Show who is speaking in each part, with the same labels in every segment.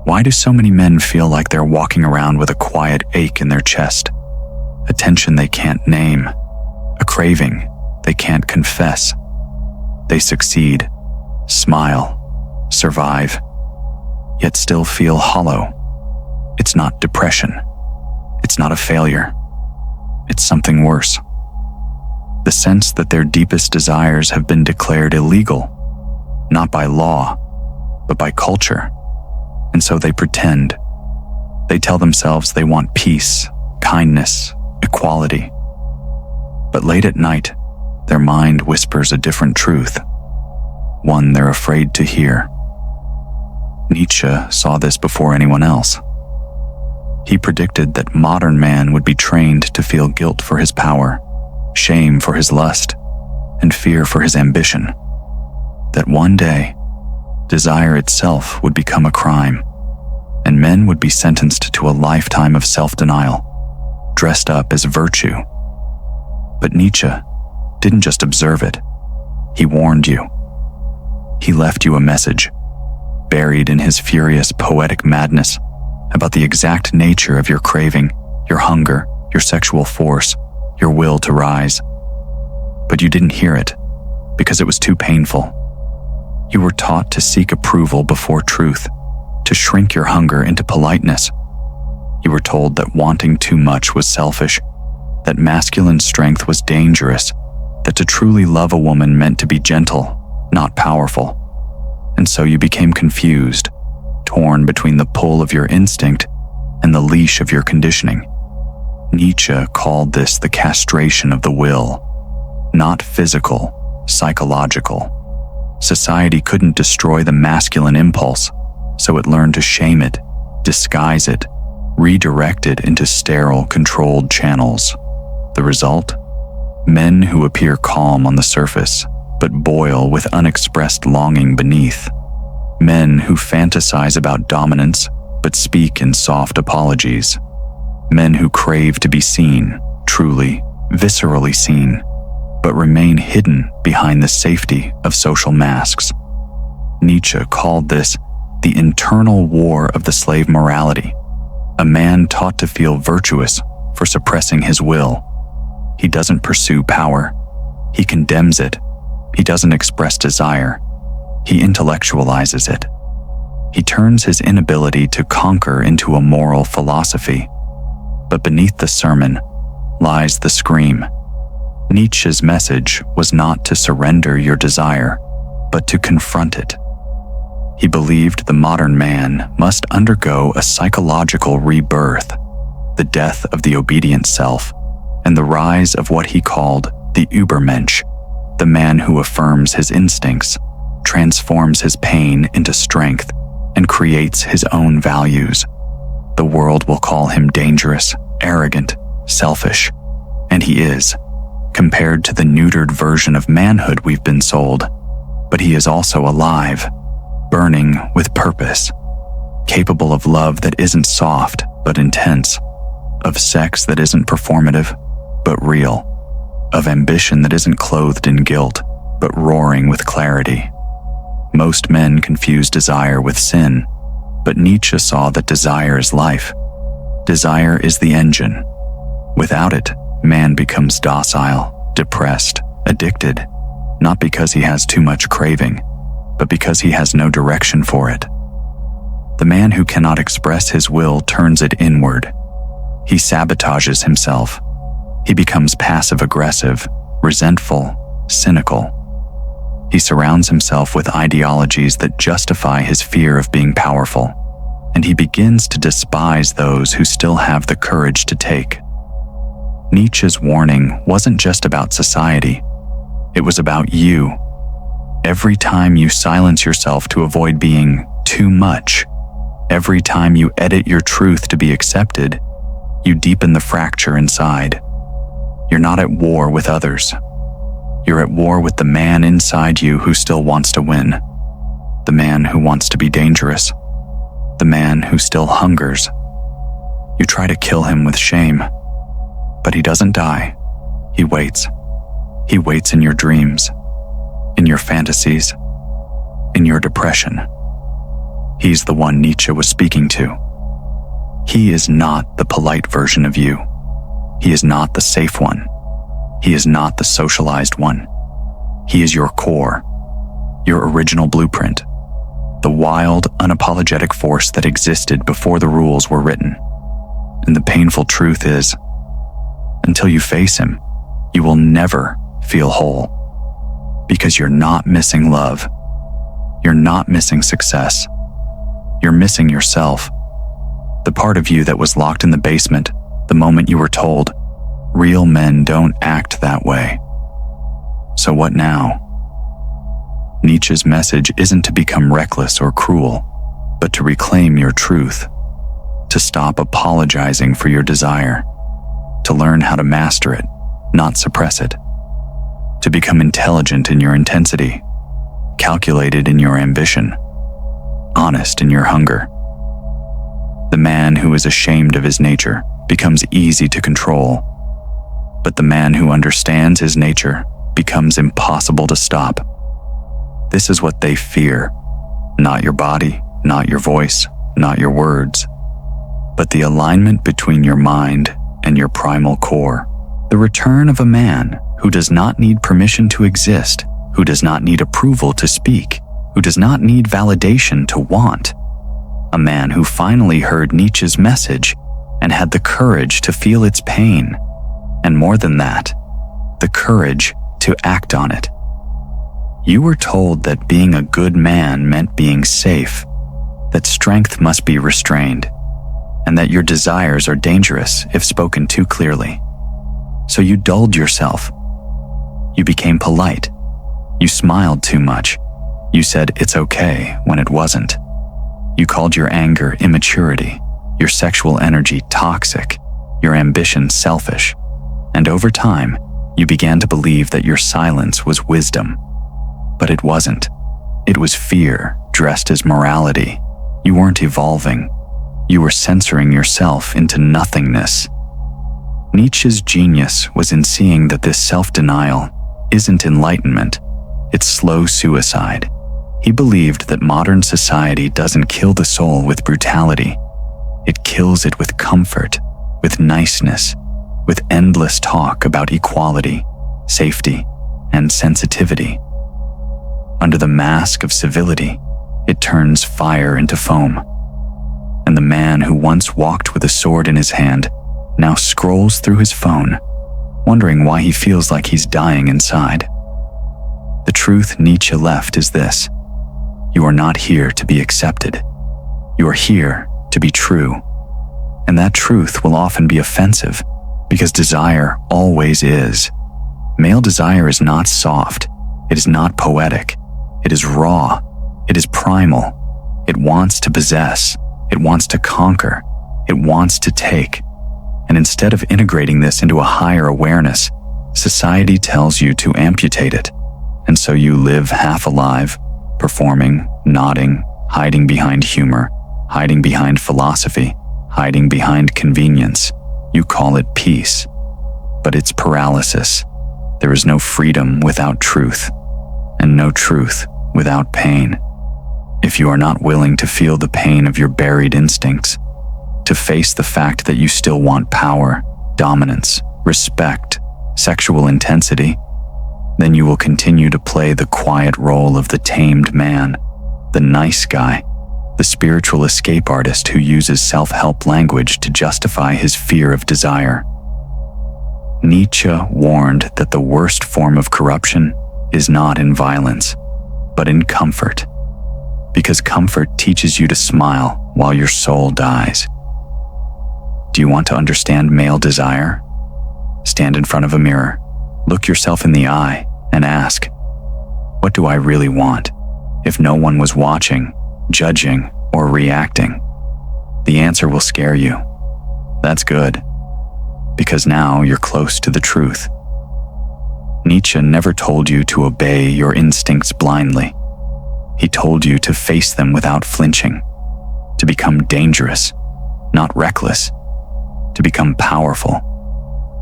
Speaker 1: Why do so many men feel like they're walking around with a quiet ache in their chest? A tension they can't name, a craving they can't confess. They succeed, smile, survive, yet still feel hollow. It's not depression. It's not a failure. It's something worse. The sense that their deepest desires have been declared illegal, not by law, but by culture. And so they pretend. They tell themselves they want peace, kindness, equality. But late at night, their mind whispers a different truth, one they're afraid to hear. Nietzsche saw this before anyone else. He predicted that modern man would be trained to feel guilt for his power, shame for his lust, and fear for his ambition. That one day, desire itself would become a crime, and men would be sentenced to a lifetime of self-denial, dressed up as virtue. But Nietzsche didn't just observe it. He warned you. He left you a message, buried in his furious poetic madness, about the exact nature of your craving, your hunger, your sexual force, your will to rise. But you didn't hear it, because it was too painful. You were taught to seek approval before truth, to shrink your hunger into politeness. You were told that wanting too much was selfish, that masculine strength was dangerous, that to truly love a woman meant to be gentle, not powerful. And so you became confused, torn between the pull of your instinct and the leash of your conditioning. Nietzsche called this the castration of the will, not physical, psychological. Society couldn't destroy the masculine impulse, so it learned to shame it, disguise it, redirect it into sterile, controlled channels. The result? Men who appear calm on the surface, but boil with unexpressed longing beneath. Men who fantasize about dominance, but speak in soft apologies. Men who crave to be seen, truly, viscerally seen, but remain hidden behind the safety of social masks. Nietzsche called this the internal war of the slave morality, a man taught to feel virtuous for suppressing his will. He doesn't pursue power. He condemns it. He doesn't express desire. He intellectualizes it. He turns his inability to conquer into a moral philosophy. But beneath the sermon lies the scream. Nietzsche's message was not to surrender your desire, but to confront it. He believed the modern man must undergo a psychological rebirth, the death of the obedient self, and the rise of what he called the Übermensch, the man who affirms his instincts, transforms his pain into strength, and creates his own values. The world will call him dangerous, arrogant, selfish, and he is, compared to the neutered version of manhood we've been sold. But he is also alive, burning with purpose, capable of love that isn't soft but intense, of sex that isn't performative but real, of ambition that isn't clothed in guilt but roaring with clarity. Most men confuse desire with sin, but Nietzsche saw that desire is life. Desire is the engine. Without it, man becomes docile, depressed, addicted, not because he has too much craving, but because he has no direction for it. The man who cannot express his will turns it inward. He sabotages himself. He becomes passive-aggressive, resentful, cynical. He surrounds himself with ideologies that justify his fear of being powerful, and he begins to despise those who still have the courage to take. Nietzsche's warning wasn't just about society. It was about you. Every time you silence yourself to avoid being too much, every time you edit your truth to be accepted, you deepen the fracture inside. You're not at war with others. You're at war with the man inside you who still wants to win, the man who wants to be dangerous, the man who still hungers. You try to kill him with shame, but he doesn't die. He waits. He waits in your dreams, in your fantasies, in your depression. He's the one Nietzsche was speaking to. He is not the polite version of you. He is not the safe one. He is not the socialized one. He is your core, your original blueprint, the wild, unapologetic force that existed before the rules were written. And the painful truth is, until you face him, you will never feel whole. Because you're not missing love. You're not missing success. You're missing yourself. The part of you that was locked in the basement the moment you were told, real men don't act that way. So what now? Nietzsche's message isn't to become reckless or cruel, but to reclaim your truth, to stop apologizing for your desire, to learn how to master it, not suppress it, to become intelligent in your intensity, calculated in your ambition, honest in your hunger. The man who is ashamed of his nature becomes easy to control, but the man who understands his nature becomes impossible to stop. This is what they fear, not your body, not your voice, not your words, but the alignment between your mind and your primal core. The return of a man who does not need permission to exist, who does not need approval to speak, who does not need validation to want. A man who finally heard Nietzsche's message and had the courage to feel its pain, and more than that, the courage to act on it. You were told that being a good man meant being safe, that strength must be restrained, and that your desires are dangerous if spoken too clearly. So you dulled yourself. You became polite. You smiled too much. You said it's okay when it wasn't. You called your anger immaturity, your sexual energy toxic, your ambition selfish. And over time, you began to believe that your silence was wisdom. But it wasn't. It was fear dressed as morality. You weren't evolving. You were censoring yourself into nothingness. Nietzsche's genius was in seeing that this self-denial isn't enlightenment, it's slow suicide. He believed that modern society doesn't kill the soul with brutality. It kills it with comfort, with niceness, with endless talk about equality, safety, and sensitivity. Under the mask of civility, it turns fire into foam. And the man who once walked with a sword in his hand now scrolls through his phone, wondering why he feels like he's dying inside. The truth Nietzsche left is this: you are not here to be accepted. You are here to be true. And that truth will often be offensive, because desire always is. Male desire is not soft. It is not poetic. It is raw. It is primal. It wants to possess. It wants to conquer. It wants to take. And instead of integrating this into a higher awareness, society tells you to amputate it. And so you live half alive, performing, nodding, hiding behind humor, hiding behind philosophy, hiding behind convenience. You call it peace, but it's paralysis. There is no freedom without truth, and no truth without pain. If you are not willing to feel the pain of your buried instincts, to face the fact that you still want power, dominance, respect, sexual intensity, then you will continue to play the quiet role of the tamed man, the nice guy, the spiritual escape artist who uses self-help language to justify his fear of desire. Nietzsche warned that the worst form of corruption is not in violence, but in comfort, because comfort teaches you to smile while your soul dies. Do you want to understand male desire? Stand in front of a mirror, look yourself in the eye, and ask, what do I really want? If no one was watching, judging, or reacting, the answer will scare you. That's good, because now you're close to the truth. Nietzsche never told you to obey your instincts blindly. He told you to face them without flinching, to become dangerous, not reckless, to become powerful,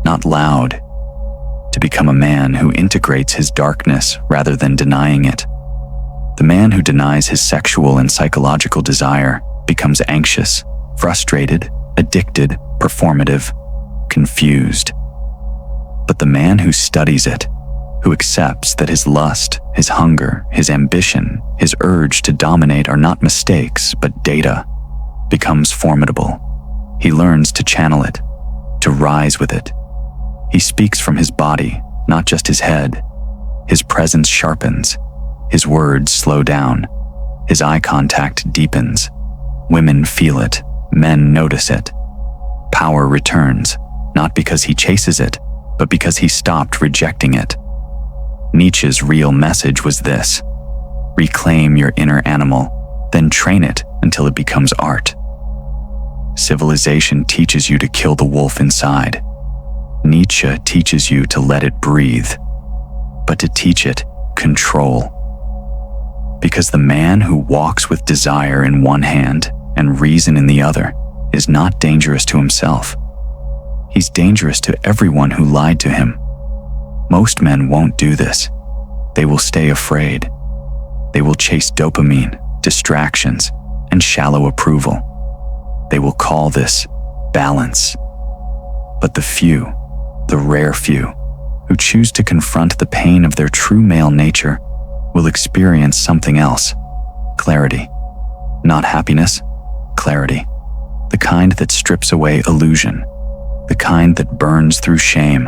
Speaker 1: not loud, to become a man who integrates his darkness rather than denying it. The man who denies his sexual and psychological desire becomes anxious, frustrated, addicted, performative, confused. But the man who studies it, who accepts that his lust, his hunger, his ambition, his urge to dominate are not mistakes but data, becomes formidable. He learns to channel it, to rise with it. He speaks from his body, not just his head. His presence sharpens. His words slow down. His eye contact deepens. Women feel it. Men notice it. Power returns, not because he chases it, but because he stopped rejecting it. Nietzsche's real message was this: reclaim your inner animal, then train it until it becomes art. Civilization teaches you to kill the wolf inside. Nietzsche teaches you to let it breathe, but to teach it control. Because the man who walks with desire in one hand and reason in the other is not dangerous to himself. He's dangerous to everyone who lied to him. Most men won't do this. They will stay afraid. They will chase dopamine, distractions, and shallow approval. They will call this balance. But the few, the rare few, who choose to confront the pain of their true male nature will experience something else: clarity. Not happiness, clarity. The kind that strips away illusion. The kind that burns through shame.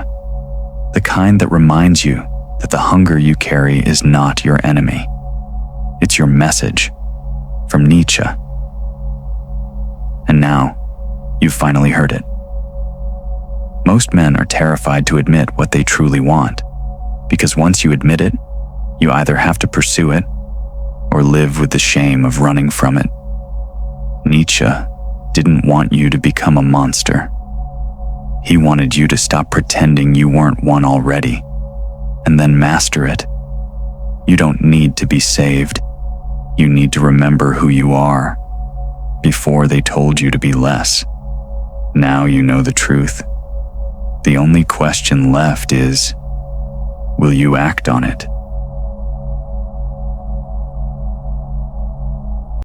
Speaker 1: The kind that reminds you that the hunger you carry is not your enemy. It's your message. From Nietzsche. And now, you've finally heard it. Most men are terrified to admit what they truly want, because once you admit it, you either have to pursue it or live with the shame of running from it. Nietzsche didn't want you to become a monster. He wanted you to stop pretending you weren't one already, and then master it. You don't need to be saved. You need to remember who you are. Before they told you to be less. Now you know the truth. The only question left is, will you act on it?